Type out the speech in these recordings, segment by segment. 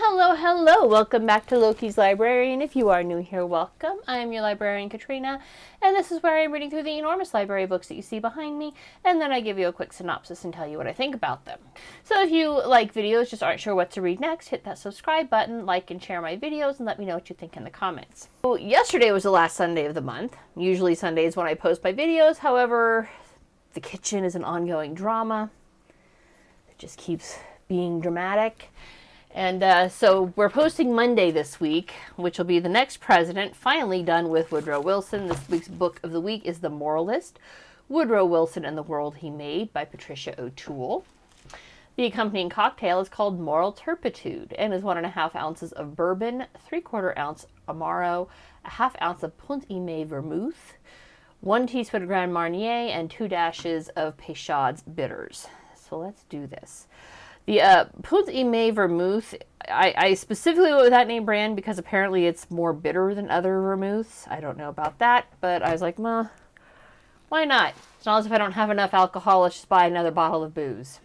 Hello, hello! Welcome back to Loki's Librarian. If you are new here, welcome. I am your librarian, Katrina, and this is where I'm reading through the enormous library of books that you see behind me, and then I give you a quick synopsis and tell you what I think about them. So if you like videos, just aren't sure what to read next, hit that subscribe button, like and share my videos, and let me know what you think in the comments. So yesterday was the last Sunday of the month. Usually Sunday is when I post my videos, however, the kitchen is an ongoing drama. It just keeps being dramatic. And so we're posting Monday this week, which will be the next president, finally done with Woodrow Wilson. This week's book of the week is The Moralist, Woodrow Wilson and the World He Made by Patricia O'Toole. The accompanying cocktail is called Moral Turpitude and is 1.5 ounces of bourbon, 3/4 ounce Amaro, a 1/2 ounce of Punt vermouth, 1 teaspoon of Grand Marnier, and 2 dashes of Peychaud's bitters. So let's do this. The Punt vermouth, I specifically went with that name brand because apparently it's more bitter than other vermouths. I don't know about that, but I was like, why not? As long as if I don't have enough alcohol, let's just buy another bottle of booze.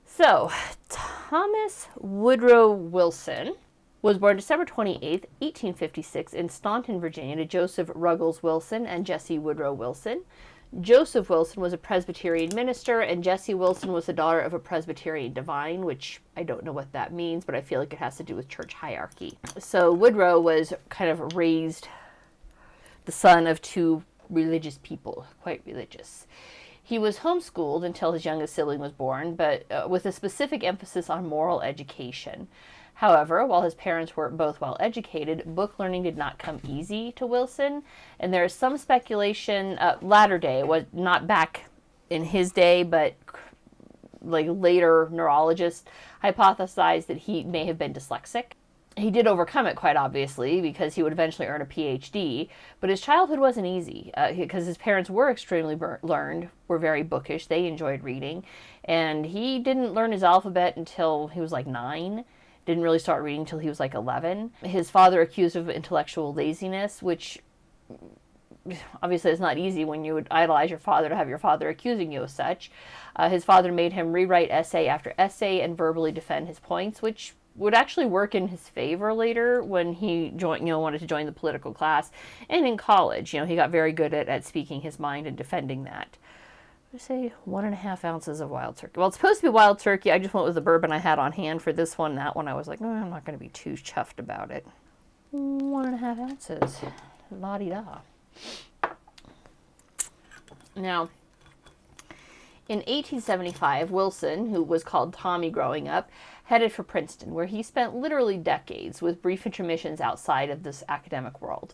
So, Thomas Woodrow Wilson was born December 28th, 1856 in Staunton, Virginia, to Joseph Ruggles Wilson and Jessie Woodrow Wilson. Joseph Wilson was a Presbyterian minister, and Jessie Wilson was the daughter of a Presbyterian divine, which I don't know what that means, but I feel like it has to do with church hierarchy. So Woodrow was kind of raised the son of two religious people, quite religious. He was homeschooled until his youngest sibling was born, but with a specific emphasis on moral education. However, while his parents were both well educated, book learning did not come easy to Wilson, and there is some speculation, latter day, was not back in his day, but like later neurologists hypothesized that he may have been dyslexic. He did overcome it, quite obviously, because he would eventually earn a PhD, but his childhood wasn't easy, because his parents were extremely learned, were very bookish, they enjoyed reading, and he didn't learn his alphabet until he was like 9. Didn't really start reading until he was like 11. His father accused him of intellectual laziness, which obviously is not easy when you would idolize your father to have your father accusing you of such. His father made him rewrite essay after essay and verbally defend his points, which would actually work in his favor later when he wanted to join the political class. And in college, he got very good at speaking his mind and defending that. I say 1.5 ounces of wild turkey. Well, it's supposed to be wild turkey. I just went with the bourbon I had on hand for this one. That one I was like, I'm not going to be too chuffed about it. 1.5 ounces. La-di-da. Now, in 1875, Wilson, who was called Tommy growing up, headed for Princeton, where he spent literally decades with brief intermissions outside of this academic world.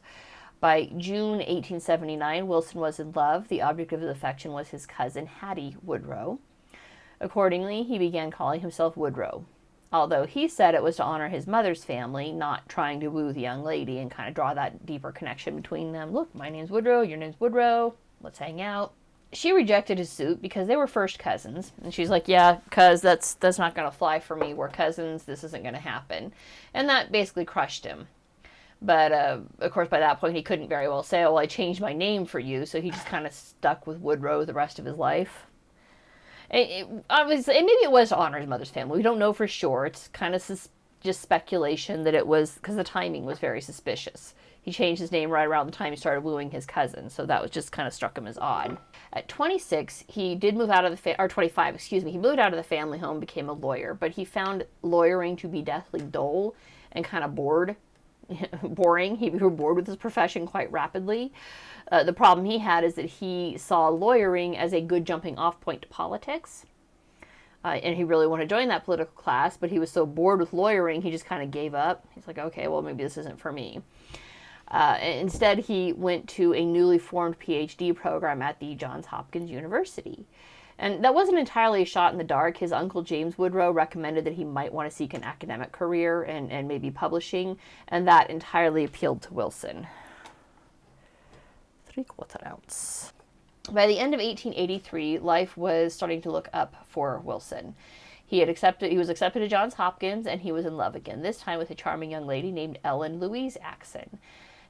By June 1879, Wilson was in love. The object of his affection was his cousin, Hattie Woodrow. Accordingly, he began calling himself Woodrow, although he said it was to honor his mother's family, not trying to woo the young lady and kind of draw that deeper connection between them. Look, my name's Woodrow, your name's Woodrow, let's hang out. She rejected his suit because they were first cousins, and she's like, yeah, cuz that's not going to fly for me. We're cousins, this isn't going to happen. And that basically crushed him. But, of course, by that point, he couldn't very well say, I changed my name for you. So he just kind of stuck with Woodrow the rest of his life. Obviously, and maybe it was to honor his mother's family. We don't know for sure. It's kind of just speculation that it was, because the timing was very suspicious. He changed his name right around the time he started wooing his cousin. So that was just kind of struck him as odd. At 26, he did move out of or 25, excuse me. He moved out of the family home, became a lawyer. But he found lawyering to be deathly dull and kind of boring. He grew bored with his profession quite rapidly. The problem he had is that he saw lawyering as a good jumping off point to politics. And he really wanted to join that political class, but he was so bored with lawyering, he just kind of gave up. He's like, okay, well, maybe this isn't for me. Instead, he went to a newly formed PhD program at the Johns Hopkins University. And that wasn't entirely a shot in the dark. His uncle, James Woodrow, recommended that he might want to seek an academic career and maybe publishing, and that entirely appealed to Wilson. 3/4 ounce. By the end of 1883, life was starting to look up for Wilson. He was accepted to Johns Hopkins, and he was in love again, this time with a charming young lady named Ellen Louise Axon.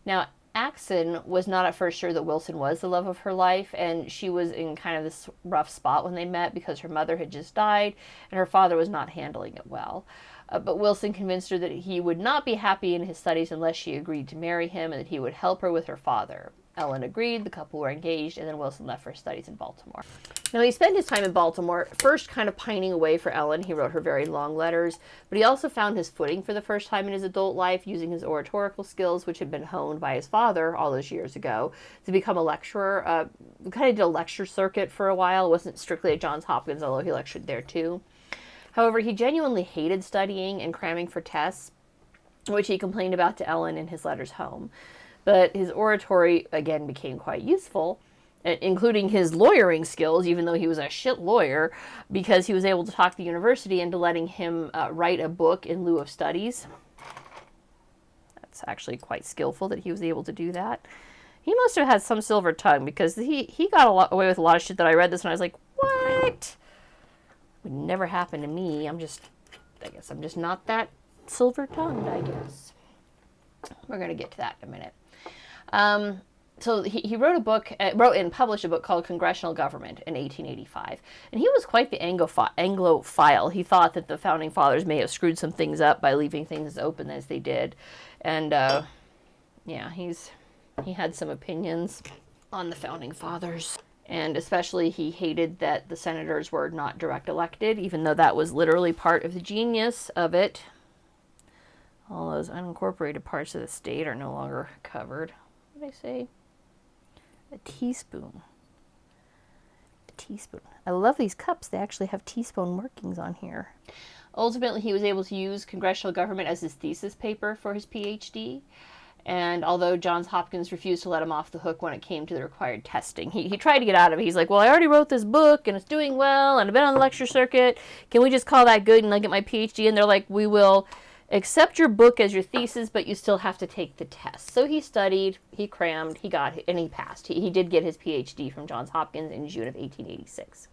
Now, Axon was not at first sure that Wilson was the love of her life, and she was in kind of this rough spot when they met because her mother had just died and her father was not handling it well. But Wilson convinced her that he would not be happy in his studies unless she agreed to marry him and that he would help her with her father. Ellen agreed, the couple were engaged, and then Wilson left for his studies in Baltimore. Now, he spent his time in Baltimore, first kind of pining away for Ellen. He wrote her very long letters, but he also found his footing for the first time in his adult life, using his oratorical skills, which had been honed by his father all those years ago, to become a lecturer. Kind of did a lecture circuit for a while. It wasn't strictly at Johns Hopkins, although he lectured there too. However, he genuinely hated studying and cramming for tests, which he complained about to Ellen in his letters home. But his oratory, again, became quite useful, including his lawyering skills, even though he was a shit lawyer, because he was able to talk the university into letting him write a book in lieu of studies. That's actually quite skillful that he was able to do that. He must have had some silver tongue, because he got away with a lot of shit that I read this and I was like, what? Would never happen to me. I guess I'm just not that silver-tongued, I guess. We're going to get to that in a minute. So he wrote and published a book called Congressional Government in 1885. And he was quite the Anglophile. He thought that the Founding Fathers may have screwed some things up by leaving things as open as they did. And, yeah, he had some opinions on the Founding Fathers. And especially he hated that the senators were not direct elected, even though that was literally part of the genius of it. All those unincorporated parts of the state are no longer covered. What did I say? A teaspoon. A teaspoon. I love these cups. They actually have teaspoon markings on here. Ultimately, he was able to use congressional government as his thesis paper for his PhD. And although Johns Hopkins refused to let him off the hook when it came to the required testing, he tried to get out of it. He's like, well, I already wrote this book, and it's doing well, and I've been on the lecture circuit. Can we just call that good and I get my PhD? And they're like, we will accept your book as your thesis, but you still have to take the test. So he studied, he crammed, and he passed. He did get his PhD from Johns Hopkins in June of 1886.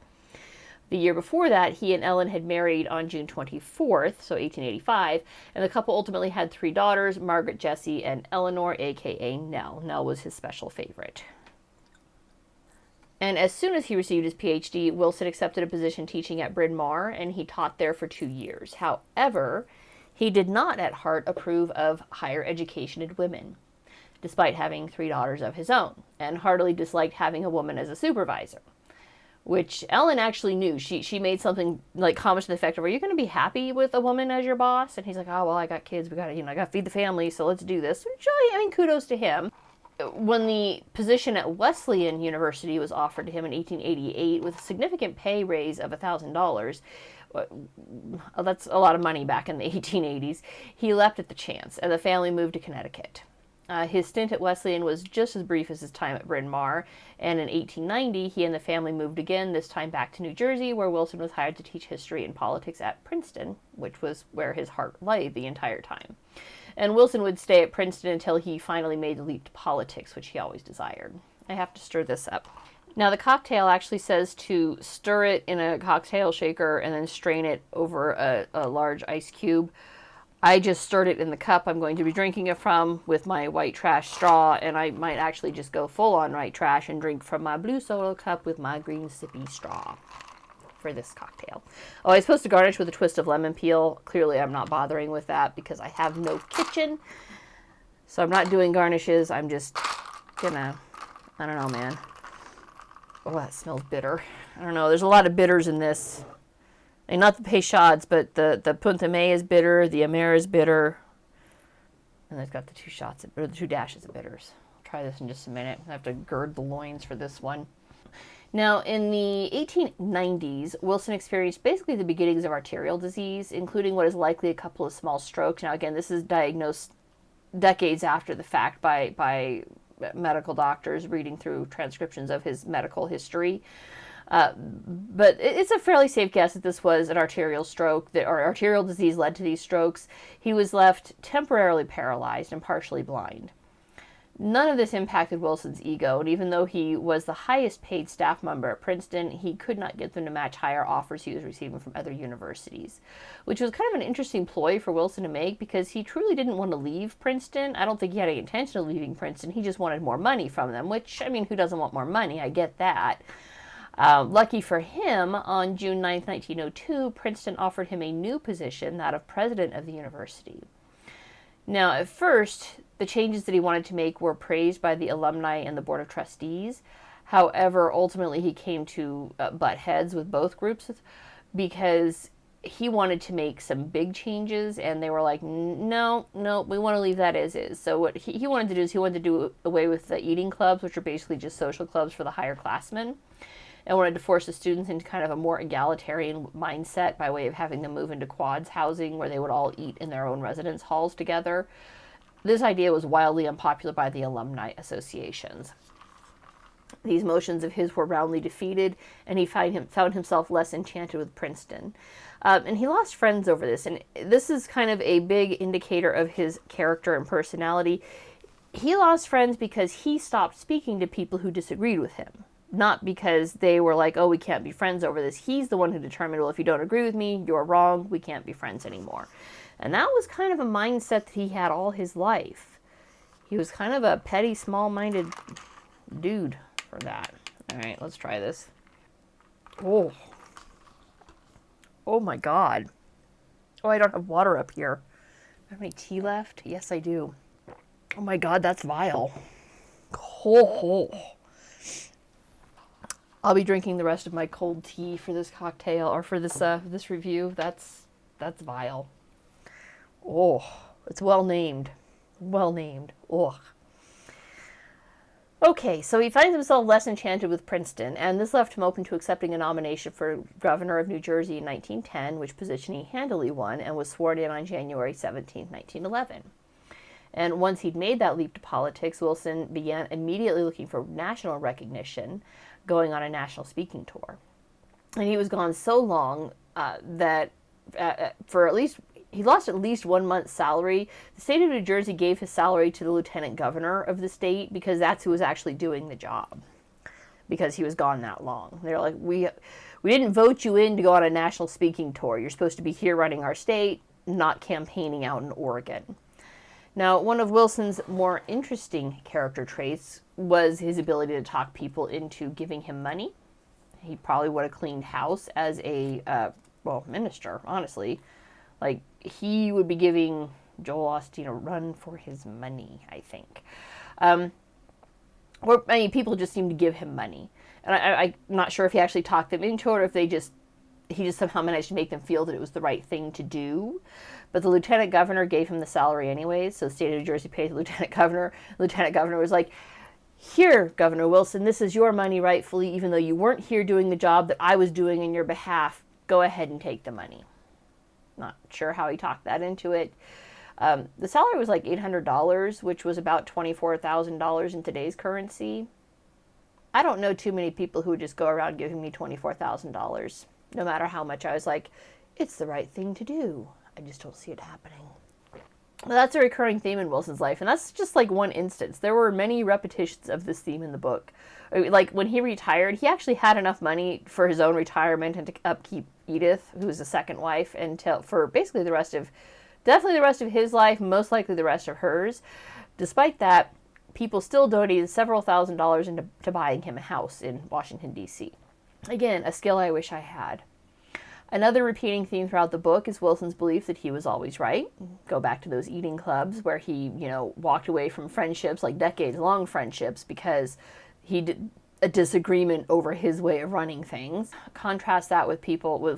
The year before that, he and Ellen had married on June 24th, so 1885, and the couple ultimately had 3 daughters, Margaret, Jessie, and Eleanor, a.k.a. Nell. Nell was his special favorite. And as soon as he received his PhD, Wilson accepted a position teaching at Bryn Mawr, and he taught there for 2 years. However, he did not at heart approve of higher educated women, despite having 3 daughters of his own, and heartily disliked having a woman as a supervisor. Which Ellen actually knew. She made something like comments to the effect of, are you going to be happy with a woman as your boss? And he's like, oh, well, I got kids. I got to feed the family, so let's do this. Which, kudos to him. When the position at Wesleyan University was offered to him in 1888 with a significant pay raise of $1,000, that's a lot of money back in the 1880s, he leapt at the chance, and the family moved to Connecticut. His stint at Wesleyan was just as brief as his time at Bryn Mawr, and in 1890, he and the family moved again, this time back to New Jersey, where Wilson was hired to teach history and politics at Princeton, which was where his heart lay the entire time. And Wilson would stay at Princeton until he finally made the leap to politics, which he always desired. I have to stir this up. Now, the cocktail actually says to stir it in a cocktail shaker and then strain it over a large ice cube. I just stirred it in the cup I'm going to be drinking it from with my white trash straw, and I might actually just go full on white trash and drink from my blue solo cup with my green sippy straw for this cocktail. Oh, I'm supposed to garnish with a twist of lemon peel. Clearly, I'm not bothering with that because I have no kitchen. So I'm not doing garnishes. I'm just gonna, I don't know, man. Oh, that smells bitter. I don't know. There's a lot of bitters in this. And not the Peychauds, but the Punt is bitter, the Amaro is bitter. And they've got the 2 dashes of bitters. I'll try this in just a minute. I have to gird the loins for this one. Now, in the 1890s, Wilson experienced basically the beginnings of arterial disease, including what is likely a couple of small strokes. Now, again, this is diagnosed decades after the fact by medical doctors reading through transcriptions of his medical history. But it's a fairly safe guess that this was an arterial stroke, or arterial disease led to these strokes. He was left temporarily paralyzed and partially blind. None of this impacted Wilson's ego, and even though he was the highest paid staff member at Princeton, he could not get them to match higher offers he was receiving from other universities, which was kind of an interesting ploy for Wilson to make because he truly didn't want to leave Princeton. I don't think he had any intention of leaving Princeton. He just wanted more money from them, which, who doesn't want more money? I get that. Lucky for him, on June 9th, 1902, Princeton offered him a new position, that of president of the university. Now, at first, the changes that he wanted to make were praised by the alumni and the board of trustees. However, ultimately he came to butt heads with both groups because he wanted to make some big changes, and they were like, no, we want to leave that as is. So what he wanted to do is he wanted to do away with the eating clubs, which are basically just social clubs for the higher classmen, and wanted to force the students into kind of a more egalitarian mindset by way of having them move into quads housing where they would all eat in their own residence halls together. This idea was wildly unpopular by the alumni associations. These motions of his were roundly defeated, and he found himself less enchanted with Princeton. And he lost friends over this, and this is kind of a big indicator of his character and personality. He lost friends because he stopped speaking to people who disagreed with him. Not because they were like, oh, we can't be friends over this. He's the one who determined, well, if you don't agree with me, you're wrong, we can't be friends anymore. And that was kind of a mindset that he had all his life. He was kind of a petty, small-minded dude for that. All right, let's try this. Oh my God. Oh, I don't have water up here. Do I have any tea left? Yes, I do. Oh my God, that's vile. Oh. I'll be drinking the rest of my cold tea for this cocktail, or for this review. That's vile. Oh, it's well named. Well named. Ugh. Okay, so he finds himself less enchanted with Princeton, and this left him open to accepting a nomination for governor of New Jersey in 1910, which position he handily won, and was sworn in on January 17, 1911. And once he'd made that leap to politics, Wilson began immediately looking for national recognition, going on a national speaking tour. And he was gone so long that for at least, he lost at least 1 month's salary. The state of New Jersey gave his salary to the lieutenant governor of the state because that's who was actually doing the job, because he was gone that long. They're like, we didn't vote you in to go on a national speaking tour. You're supposed to be here running our state, not campaigning out in Oregon. Now, one of Wilson's more interesting character traits was his ability to talk people into giving him money. He probably would have cleaned house as a, minister, honestly. Like, he would be giving Joel Osteen a run for his money, I think. People just seemed to give him money. And I'm not sure if he actually talked them into it, or if he just somehow managed to make them feel that it was the right thing to do. But the lieutenant governor gave him the salary anyways, so the state of New Jersey paid the lieutenant governor. The lieutenant governor was like, here, Governor Wilson, this is your money rightfully, even though you weren't here doing the job that I was doing in your behalf. Go ahead and take the money. Not sure how he talked that into it. The salary was like $800, which was about $24,000 in today's currency. I don't know too many people who would just go around giving me $24,000, no matter how much I was like, it's the right thing to do. I just don't see it happening. Well, that's a recurring theme in Wilson's life, and that's just like one instance. There were many repetitions of this theme in the book. Like, when he retired, he actually had enough money for his own retirement and to upkeep Edith, who was the second wife, for basically definitely the rest of his life, most likely the rest of hers. Despite that, people still donated several $1,000s into buying him a house in Washington, D.C. Again, a skill I wish I had. Another repeating theme throughout the book is Wilson's belief that he was always right. Go back to those eating clubs where he, walked away from friendships, like decades-long friendships, because he did a disagreement over his way of running things. Contrast that with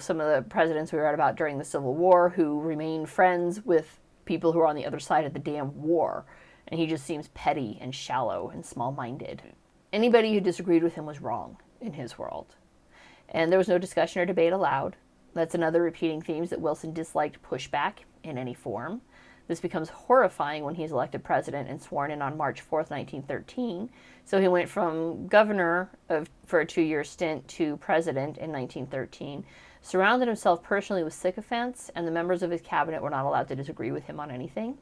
some of the presidents we read about during the Civil War who remained friends with people who are on the other side of the damn war. And he just seems petty and shallow and small-minded. Anybody who disagreed with him was wrong in his world. And there was no discussion or debate allowed. That's another repeating theme, that Wilson disliked pushback in any form. This becomes horrifying when he's elected president and sworn in on March 4th, 1913. So he went from governor for a 2-year stint to president in 1913, surrounded himself personally with sycophants, and the members of his cabinet were not allowed to disagree with him on anything.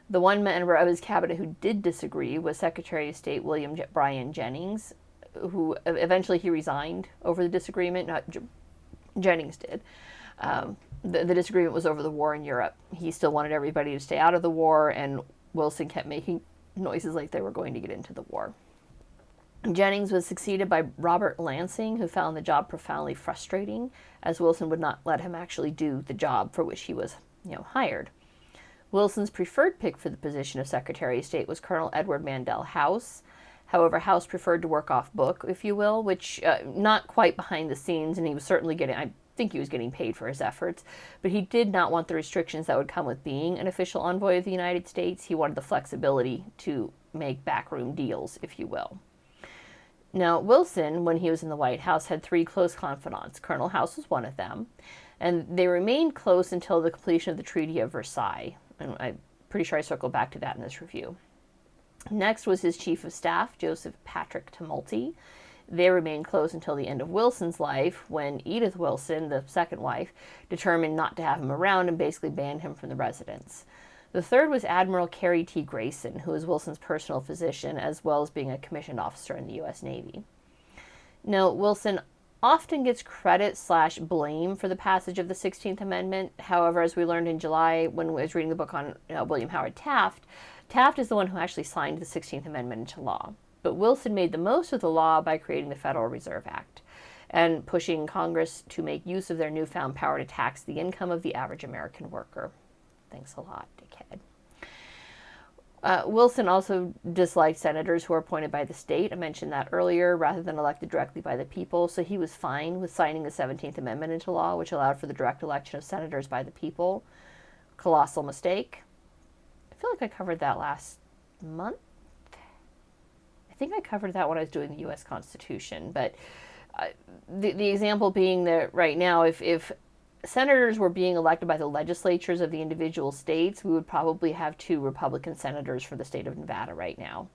The one member of his cabinet who did disagree was Secretary of State William Bryan Jennings, who eventually he resigned over the disagreement. Jennings did. The disagreement was over the war in Europe. He still wanted everybody to stay out of the war, and Wilson kept making noises like they were going to get into the war. Jennings was succeeded by Robert Lansing, who found the job profoundly frustrating, as Wilson would not let him actually do the job for which he was, hired. Wilson's preferred pick for the position of Secretary of State was Colonel Edward Mandell House. However, House preferred to work off book, if you will, which not quite behind the scenes, and he was certainly I think he was getting paid for his efforts, but he did not want the restrictions that would come with being an official envoy of the United States. He wanted the flexibility to make backroom deals, if you will. Now, Wilson, when he was in the White House, had 3 close confidants. Colonel House was one of them, and they remained close until the completion of the Treaty of Versailles. And I'm pretty sure I circled back to that in this review. Next was his chief of staff, Joseph Patrick Tumulty. They remained close until the end of Wilson's life, when Edith Wilson, the second wife, determined not to have him around and basically banned him from the residence. The third was Admiral Carey T. Grayson, who was Wilson's personal physician, as well as being a commissioned officer in the U.S. Navy. Now, Wilson often gets credit/blame for the passage of the 16th Amendment. However, as we learned in July when I was reading the book on William Howard Taft, Taft is the one who actually signed the 16th Amendment into law. But Wilson made the most of the law by creating the Federal Reserve Act and pushing Congress to make use of their newfound power to tax the income of the average American worker. Thanks a lot, dickhead. Wilson also disliked senators who were appointed by the state. I mentioned that earlier, rather than elected directly by the people. So he was fine with signing the 17th Amendment into law, which allowed for the direct election of senators by the people. Colossal mistake. I feel like I covered that last month. I think I covered that when I was doing the U.S. Constitution. But the example being that right now, if senators were being elected by the legislatures of the individual states, we would probably have 2 Republican senators for the state of Nevada right now.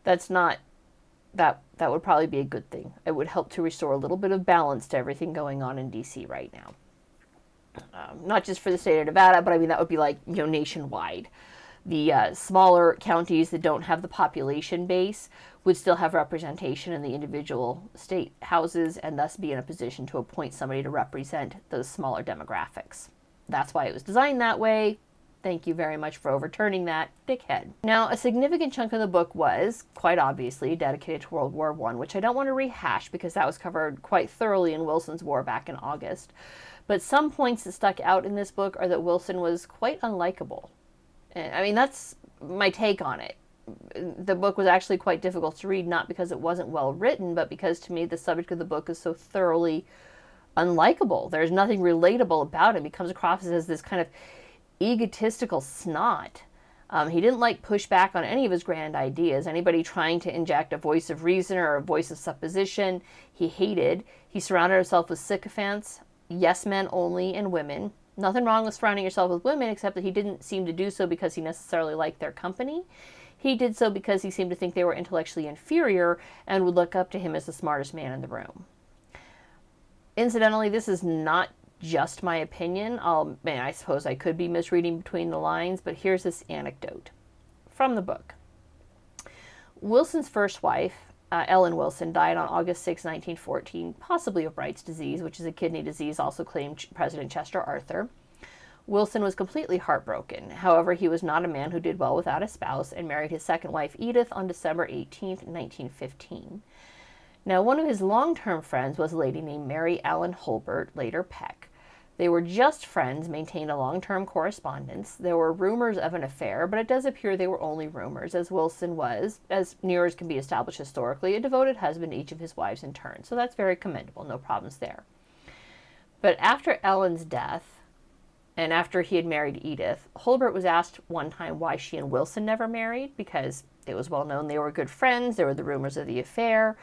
That would probably be a good thing. It would help to restore a little bit of balance to everything going on in D.C. right now. Not just for the state of Nevada, but I mean, that would be like, nationwide. The smaller counties that don't have the population base would still have representation in the individual state houses and thus be in a position to appoint somebody to represent those smaller demographics. That's why it was designed that way. Thank you very much for overturning that, dickhead. Now, a significant chunk of the book was, quite obviously, dedicated to World War I, which I don't want to rehash because that was covered quite thoroughly in Wilson's War back in August. But some points that stuck out in this book are that Wilson was quite unlikable. I mean, that's my take on it. The book was actually quite difficult to read, not because it wasn't well written, but because to me the subject of the book is so thoroughly unlikable. There's nothing relatable about him. He comes across as this kind of egotistical snot. He didn't like push back on any of his grand ideas. Anybody trying to inject a voice of reason or a voice of supposition, he hated. He surrounded himself with sycophants, yes men only, and women. Nothing wrong with surrounding yourself with women, except that he didn't seem to do so because he necessarily liked their company. He did so because he seemed to think they were intellectually inferior and would look up to him as the smartest man in the room. Incidentally, this is not just my opinion. I suppose I could be misreading between the lines, but here's this anecdote from the book. Wilson's first wife, Ellen Wilson, died on August 6, 1914, possibly of Bright's disease, which is a kidney disease also claimed President Chester Arthur. Wilson was completely heartbroken. However, he was not a man who did well without a spouse and married his second wife, Edith, on December 18, 1915. Now, one of his long-term friends was a lady named Mary Ellen Hulbert, later Peck. They were just friends, maintained a long-term correspondence. There were rumors of an affair, but it does appear they were only rumors, as Wilson was, as near as can be established historically, a devoted husband to each of his wives in turn. So that's very commendable, no problems there. But after Ellen's death, and after he had married Edith, Hulbert was asked one time why she and Wilson never married, because it was well known they were good friends, there were the rumors of the affair.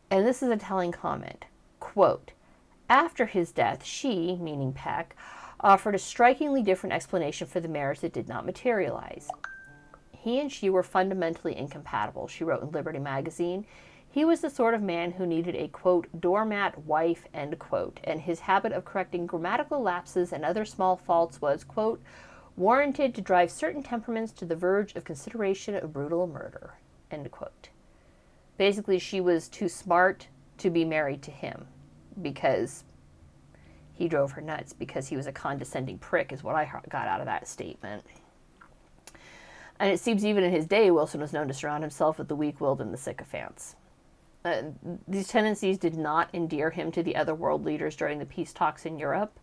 And this is a telling comment. Quote, "After his death, she," meaning Peck, "offered a strikingly different explanation for the marriage that did not materialize. He and she were fundamentally incompatible," she wrote in Liberty magazine. "He was the sort of man who needed a, quote, doormat wife," end quote, and his habit of correcting grammatical lapses and other small faults was, quote, "warranted to drive certain temperaments to the verge of consideration of brutal murder," end quote. Basically, she was too smart to be married to him because he drove her nuts, because he was a condescending prick, is what I got out of that statement. And it seems even in his day, Wilson was known to surround himself with the weak-willed and the sycophants. These tendencies did not endear him to the other world leaders during the peace talks in Europe.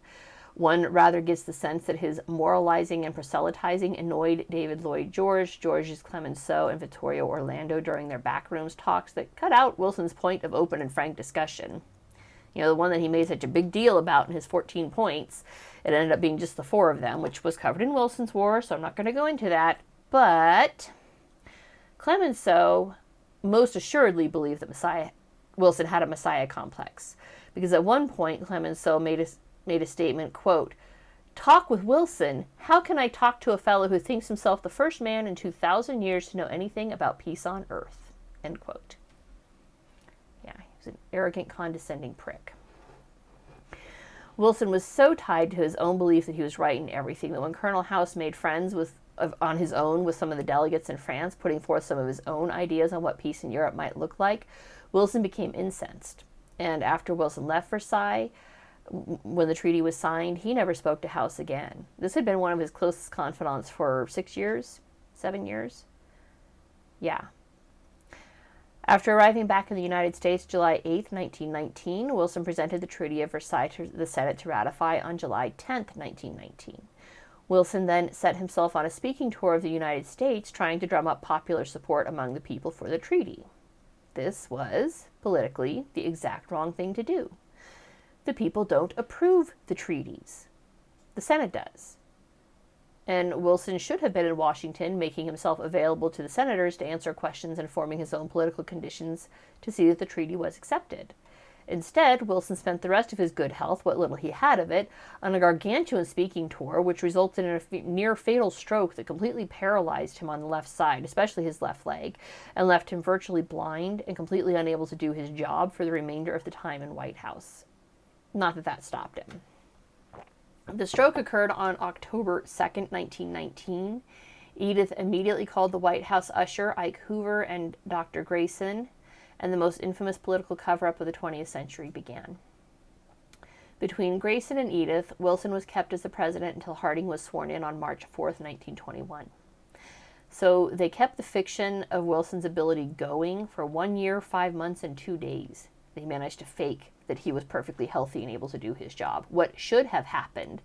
One rather gets the sense that his moralizing and proselytizing annoyed David Lloyd George, Georges Clemenceau, and Vittorio Orlando during their backrooms talks that cut out Wilson's point of open and frank discussion. You know, the one that he made such a big deal about in his 14 points. It ended up being just the 4 of them, which was covered in Wilson's War, so I'm not going to go into that. But Clemenceau most assuredly believed that Wilson had a Messiah complex, because at one point Clemenceau made a statement, quote, "Talk with Wilson? How can I talk to a fellow who thinks himself the first man in 2,000 years to know anything about peace on earth?" End quote. Yeah, he was an arrogant, condescending prick. Wilson was so tied to his own belief that he was right in everything that when Colonel House made friends on his own with some of the delegates in France, putting forth some of his own ideas on what peace in Europe might look like, Wilson became incensed. And after Wilson left Versailles, when the treaty was signed, he never spoke to House again. This had been one of his closest confidants for 6 years, 7 years. Yeah. After arriving back in the United States July 8, 1919, Wilson presented the Treaty of Versailles to the Senate to ratify on July 10, 1919. Wilson then set himself on a speaking tour of the United States, trying to drum up popular support among the people for the treaty. This was, politically, the exact wrong thing to do. The people don't approve the treaties. The Senate does. And Wilson should have been in Washington, making himself available to the senators to answer questions and forming his own political conditions to see that the treaty was accepted. Instead, Wilson spent the rest of his good health, what little he had of it, on a gargantuan speaking tour, which resulted in a near-fatal stroke that completely paralyzed him on the left side, especially his left leg, and left him virtually blind and completely unable to do his job for the remainder of the time in White House. Not that that stopped him. The stroke occurred on October 2nd, 1919. Edith immediately called the White House usher, Ike Hoover, and Dr. Grayson, and the most infamous political cover-up of the 20th century began. Between Grayson and Edith, Wilson was kept as the president until Harding was sworn in on March 4th, 1921. So they kept the fiction of Wilson's ability going for 1 year, 5 months, and 2 days. They managed to fake that he was perfectly healthy and able to do his job. What should have happened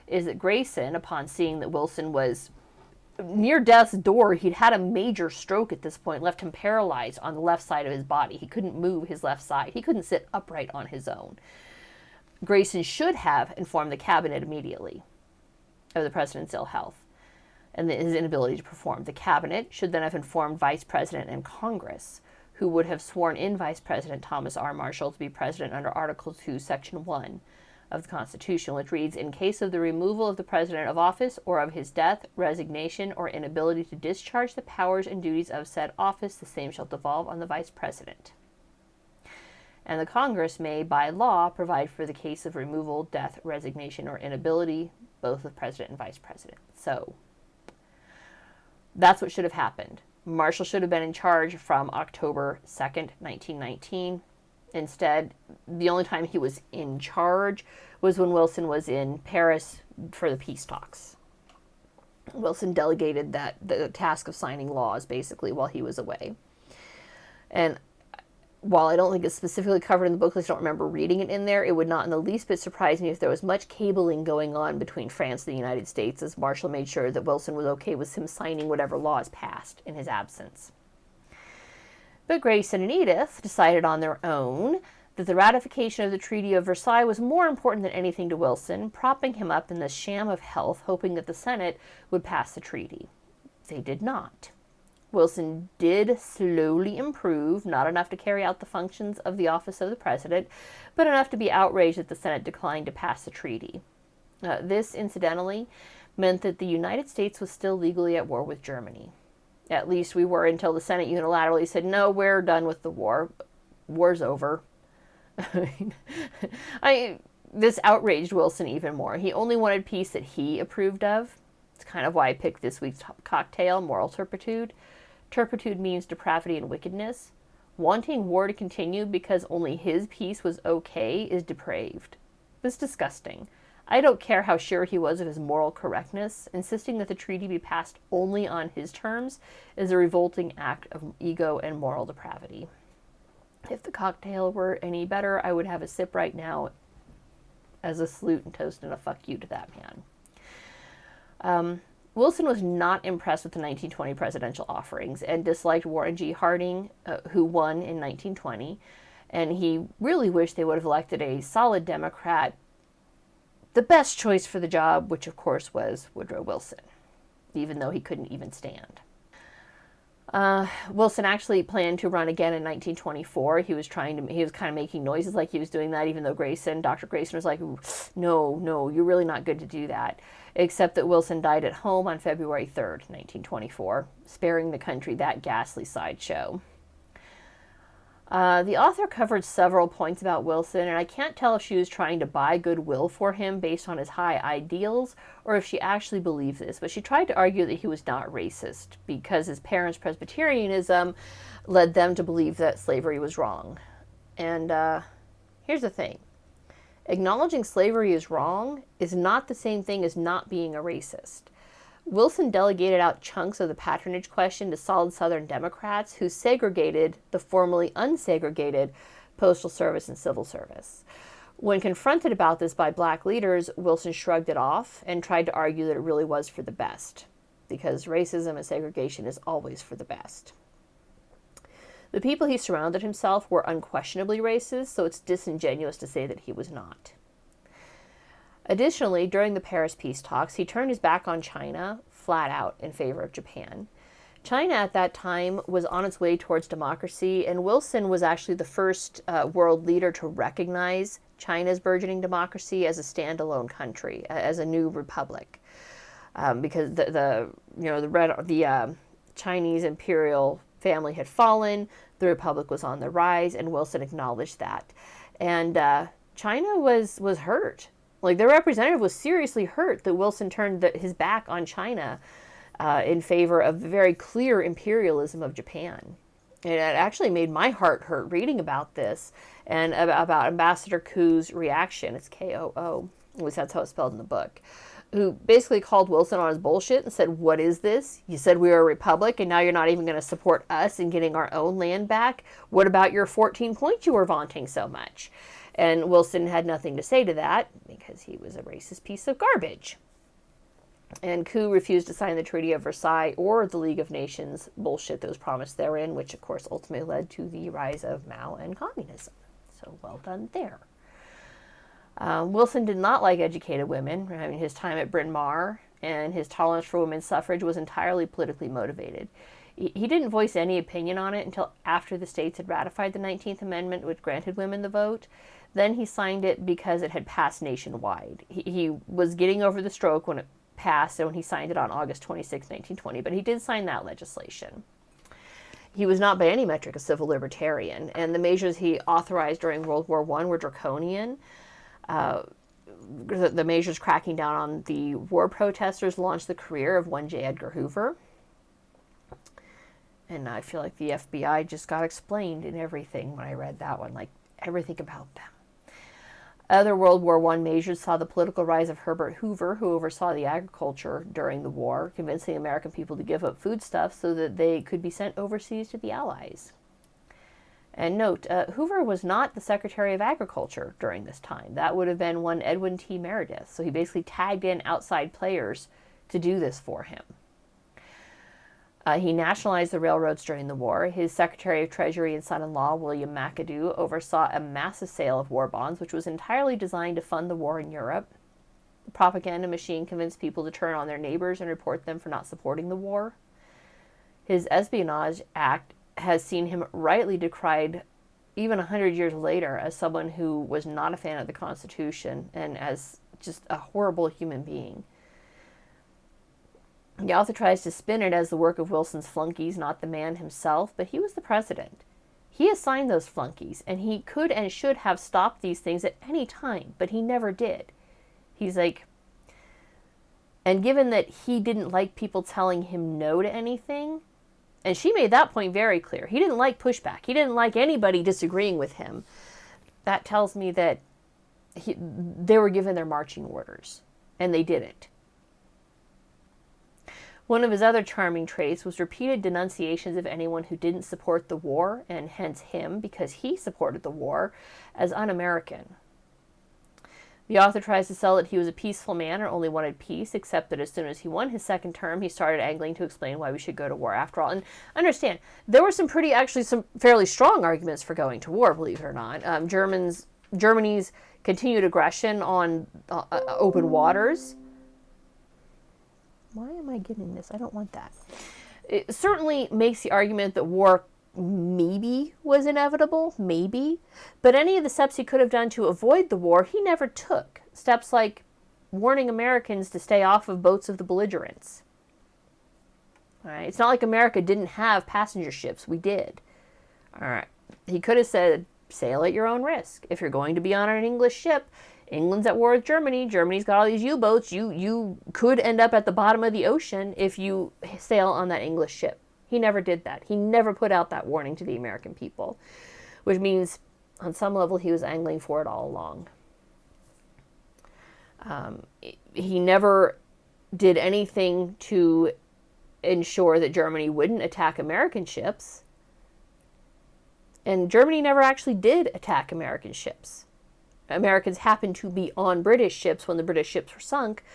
is that Grayson, upon seeing that Wilson was near death's door, he'd had a major stroke at this point, left him paralyzed on the left side of his body. He couldn't move his left side. He couldn't sit upright on his own. Grayson should have informed the cabinet immediately of the president's ill health and his inability to perform. The cabinet should then have informed Vice President and Congress, who would have sworn in Vice President Thomas R. Marshall to be president under Article 2, Section 1 of the Constitution, which reads, "In case of the removal of the president of office or of his death, resignation, or inability to discharge the powers and duties of said office, the same shall devolve on the Vice President. And the Congress may, by law, provide for the case of removal, death, resignation, or inability, both of President and Vice President." So, that's what should have happened. Marshall should have been in charge from October 2nd, 1919. Instead, the only time he was in charge was when Wilson was in Paris for the peace talks. Wilson delegated the task of signing laws, basically, while he was away. And while I don't think it's specifically covered in the book, I don't remember reading it in there, it would not in the least bit surprise me if there was much cabling going on between France and the United States, as Marshall made sure that Wilson was okay with him signing whatever laws passed in his absence. But Grayson and Edith decided on their own that the ratification of the Treaty of Versailles was more important than anything to Wilson, propping him up in the sham of health, hoping that the Senate would pass the treaty. They did not. Wilson did slowly improve, not enough to carry out the functions of the office of the president, but enough to be outraged that the Senate declined to pass the treaty. This, incidentally, meant that the United States was still legally at war with Germany. At least we were until the Senate unilaterally said, "No, we're done with the war. War's over." This outraged Wilson even more. He only wanted peace that he approved of. It's kind of why I picked this week's cocktail, Moral Turpitude. Turpitude means depravity and wickedness. Wanting war to continue because only his peace was okay is depraved. It's disgusting. I don't care how sure he was of his moral correctness. Insisting that the treaty be passed only on his terms is a revolting act of ego and moral depravity. If the cocktail were any better, I would have a sip right now as a salute and toast and a fuck you to that man. Wilson was not impressed with the 1920 presidential offerings and disliked Warren G. Harding, who won in 1920, and he really wished they would have elected a solid Democrat, the best choice for the job, which of course was Woodrow Wilson, even though he couldn't even stand. Wilson actually planned to run again in 1924. He was kind of making noises like he was doing that, even though Dr. Grayson was like, no, you're really not good to do that. Except that Wilson died at home on February 3rd, 1924, sparing the country that ghastly sideshow. The author covered several points about Wilson, and I can't tell if she was trying to buy goodwill for him based on his high ideals, or if she actually believed this, but she tried to argue that he was not racist, because his parents' Presbyterianism led them to believe that slavery was wrong. And here's the thing. Acknowledging slavery is wrong is not the same thing as not being a racist. Wilson delegated out chunks of the patronage question to solid Southern Democrats who segregated the formerly unsegregated postal service and civil service. When confronted about this by black leaders, Wilson shrugged it off and tried to argue that it really was for the best, because racism and segregation is always for the best. The people he surrounded himself were unquestionably racist, so it's disingenuous to say that he was not. Additionally, during the Paris peace talks, he turned his back on China flat out in favor of Japan. China at that time was on its way towards democracy, and Wilson was actually the first world leader to recognize China's burgeoning democracy as a standalone country, as a new republic, because the Chinese imperial family had fallen, the republic was on the rise, and Wilson acknowledged that, and China was hurt. Like, their representative was seriously hurt that Wilson turned his back on China in favor of the very clear imperialism of Japan. And it actually made my heart hurt reading about this and about Ambassador Koo's reaction. It's K-O-O. At least that's how it's spelled in the book. Who basically called Wilson on his bullshit and said, "What is this? You said we were a republic and now you're not even going to support us in getting our own land back? What about your 14 points you were vaunting so much?" And Wilson had nothing to say to that because he was a racist piece of garbage. And Koo refused to sign the Treaty of Versailles or the League of Nations bullshit that was promised therein, which of course ultimately led to the rise of Mao and communism. So well done there. Wilson did not like educated women. I mean, his time at Bryn Mawr and his tolerance for women's suffrage was entirely politically motivated. He didn't voice any opinion on it until after the states had ratified the 19th Amendment, which granted women the vote. Then he signed it because it had passed nationwide. He was getting over the stroke when it passed, and when he signed it on August 26, 1920, but he did sign that legislation. He was not by any metric a civil libertarian, and the measures he authorized during World War I were draconian. The measures cracking down on the war protesters launched the career of one J. Edgar Hoover. And I feel like the FBI just got explained in everything when I read that one, like everything about them. Other World War I measures saw the political rise of Herbert Hoover, who oversaw the agriculture during the war, convincing American people to give up foodstuffs so that they could be sent overseas to the Allies. And note, Hoover was not the Secretary of Agriculture during this time. That would have been one Edwin T. Meredith. So he basically tagged in outside players to do this for him. He nationalized the railroads during the war. His Secretary of Treasury and son-in-law, William McAdoo, oversaw a massive sale of war bonds, which was entirely designed to fund the war in Europe. The propaganda machine convinced people to turn on their neighbors and report them for not supporting the war. His Espionage Act has seen him rightly decried even 100 years later as someone who was not a fan of the Constitution and as just a horrible human being. The author tries to spin it as the work of Wilson's flunkies, not the man himself, but he was the president. He assigned those flunkies, and he could and should have stopped these things at any time, but he never did. He's like, and given that he didn't like people telling him no to anything, and she made that point very clear. He didn't like pushback. He didn't like anybody disagreeing with him. That tells me that they were given their marching orders, and they didn't. One of his other charming traits was repeated denunciations of anyone who didn't support the war, and hence him, because he supported the war, as un-American. The author tries to sell that he was a peaceful man and only wanted peace, except that as soon as he won his second term, he started angling to explain why we should go to war after all. And understand, there were some fairly strong arguments for going to war, believe it or not. Germany's continued aggression on open waters. Why am I getting this? I don't want that. It certainly makes the argument that war maybe was inevitable, maybe. But any of the steps he could have done to avoid the war, he never took. Steps like warning Americans to stay off of boats of the belligerents. All right. It's not like America didn't have passenger ships. We did. All right. He could have said, sail at your own risk. If you're going to be on an English ship, England's at war with Germany. Germany's got all these U-boats. You could end up at the bottom of the ocean if you sail on that English ship. He never did that. He never put out that warning to the American people, which means on some level he was angling for it all along. He never did anything to ensure that Germany wouldn't attack American ships. And Germany never actually did attack American ships. Americans happened to be on British ships when the British ships were sunk.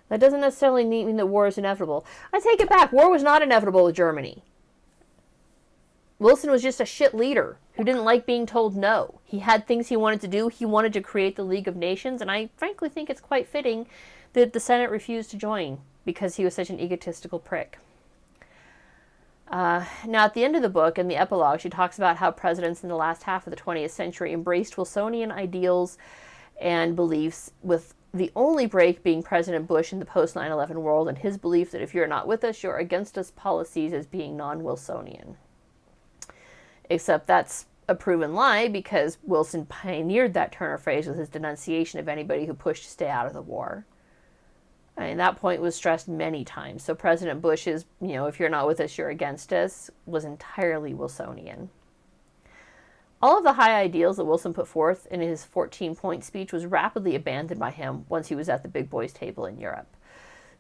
That doesn't necessarily mean that war is inevitable. I take it back. War was not inevitable with Germany. Wilson was just a shit leader who didn't like being told no. He had things he wanted to do. He wanted to create the League of Nations, and I frankly think it's quite fitting that the Senate refused to join because he was such an egotistical prick. Now, at the end of the book, in the epilogue, she talks about how presidents in the last half of the 20th century embraced Wilsonian ideals and beliefs, with the only break being President Bush in the post-9/11 world and his belief that if you're not with us, you're against us policies as being non-Wilsonian. Except that's a proven lie, because Wilson pioneered that turn of phrase with his denunciation of anybody who pushed to stay out of the war. And that point was stressed many times. So President Bush's, if you're not with us, you're against us, was entirely Wilsonian. All of the high ideals that Wilson put forth in his 14-point speech was rapidly abandoned by him once he was at the big boys' table in Europe.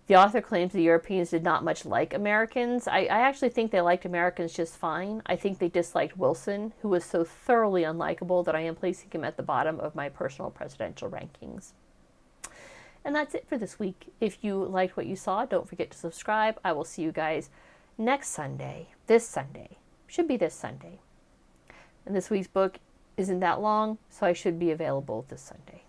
The author claims the Europeans did not much like Americans. I actually think they liked Americans just fine. I think they disliked Wilson, who was so thoroughly unlikable that I am placing him at the bottom of my personal presidential rankings. And that's it for this week. If you liked what you saw, don't forget to subscribe. I will see you guys next Sunday. This Sunday. Should be this Sunday. And this week's book isn't that long, so I should be available this Sunday.